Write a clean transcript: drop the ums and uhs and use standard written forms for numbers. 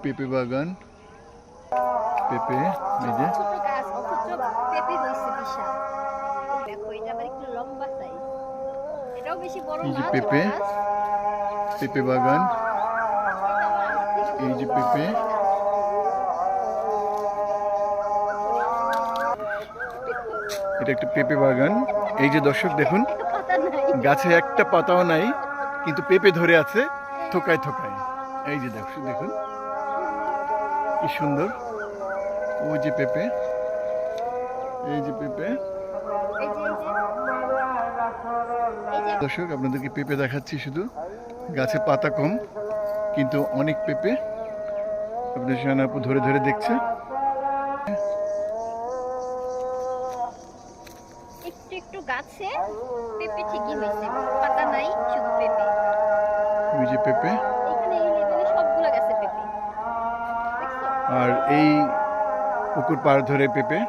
পেঁপে বাগান, পেঁপে এই যে ছোট গাছ অথচ পেঁপে হয়েছে বিশাল। দেখো এটা আবার একটু লম্বা সাইজ, এটাও বেশি বড় এই যে না, ছোট পেঁপে, গাছ। পেঁপে বাগান, এটা আবার আমার থেকে এই বড় যে বড় পেঁপে, গাছ। এটা একটা পেঁপে বাগান। এই যে দর্শক দেখুন, একটা পাতা নাই। গাছে একটা পাতাও নাই, কিন্তু পেঁপে ধরে আছে থোকায় থোকায়। এই যে দর্শক দেখুন কি সুন্দর, ওই যে পেঁপে, এই যে পেঁপে। এই যে এই যে দর্শক আপনাদেরকে পেঁপে দেখাচ্ছি, শুধু গাছে পাতা কম কিন্তু অনেক পেঁপে। আপনার সোনা আপু ধরে ধরে দেখছে। একটু একটু গাছে পেঁপে ঠিকই হয়েছে, পাতা নাই, শুধু পেঁপে। ওই যে পেঁপে, এখানে এই লেভেলে সবগুলো গাছে পেঁপে, দেখছো? আর এই পুকুর পাড় ধরে পেঁপে।